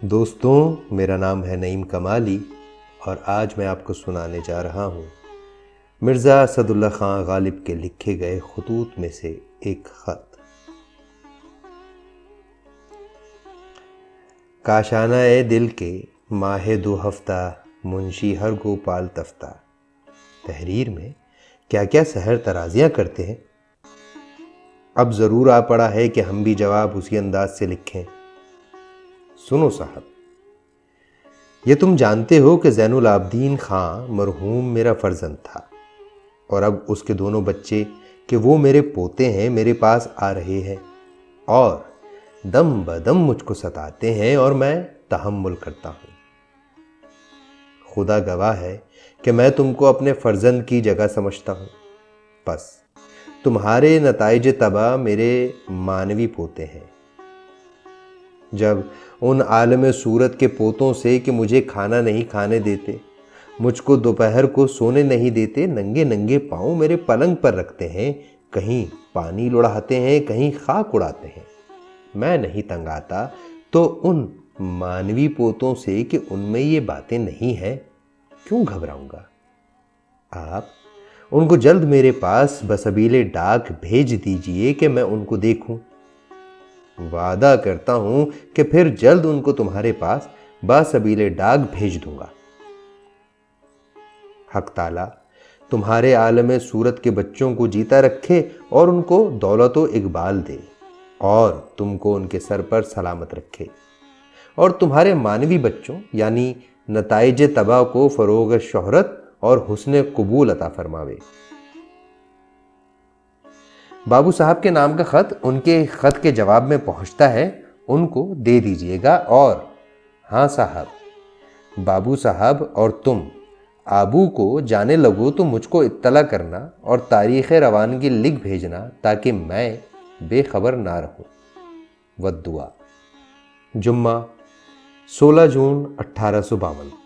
دوستوں، میرا نام ہے نعیم کمالی اور آج میں آپ کو سنانے جا رہا ہوں مرزا اسد اللہ خان غالب کے لکھے گئے خطوط میں سے ایک خط۔ کاشانہ اے دل کے ماہ 2 ہفتہ منشی ہر گوپال تفتہ۔ تحریر میں کیا کیا سحر ترازیاں کرتے ہیں۔ اب ضرور آ پڑا ہے کہ ہم بھی جواب اسی انداز سے لکھیں۔ سنو صاحب، یہ تم جانتے ہو کہ زین العابدین خان مرحوم میرا فرزند تھا، اور اب اس کے دونوں بچے کہ وہ میرے پوتے ہیں میرے پاس آ رہے ہیں اور دم بدم مجھ کو ستاتے ہیں اور میں تحمل کرتا ہوں۔ خدا گواہ ہے کہ میں تم کو اپنے فرزند کی جگہ سمجھتا ہوں، بس تمہارے نتائج تباہ میرے مانوی پوتے ہیں۔ جب ان عالم صورت کے پوتوں سے کہ مجھے کھانا نہیں کھانے دیتے، مجھ کو دوپہر کو سونے نہیں دیتے، ننگے ننگے پاؤں میرے پلنگ پر رکھتے ہیں، کہیں پانی لڑاتے ہیں کہیں خاک اڑاتے ہیں، میں نہیں تنگ آتا تو ان مانوی پوتوں سے کہ ان میں یہ باتیں نہیں ہیں کیوں گھبراؤں گا؟ آپ ان کو جلد میرے پاس بسبیل ڈاک بھیج دیجئے کہ میں ان کو دیکھوں۔ وعدہ کرتا ہوں کہ پھر جلد ان کو تمہارے پاس بسبیل ڈاک بھیج دوں گا۔ حق تعالیٰ تمہارے عالم صورت کے بچوں کو جیتا رکھے اور ان کو دولت و اقبال دے، اور تم کو ان کے سر پر سلامت رکھے، اور تمہارے مانوی بچوں یعنی نتائج تباہ کو فروغ شہرت اور حسن قبول عطا فرماوے۔ بابو صاحب کے نام کا خط ان کے خط کے جواب میں پہنچتا ہے، ان کو دے دیجئے گا۔ اور ہاں صاحب، بابو صاحب اور تم آبو کو جانے لگو تو مجھ کو اطلاع کرنا اور تاریخ روانگی لکھ بھیجنا تاکہ میں بے خبر نہ رہوں۔ والدعا۔ جمعہ 16 جون 1852۔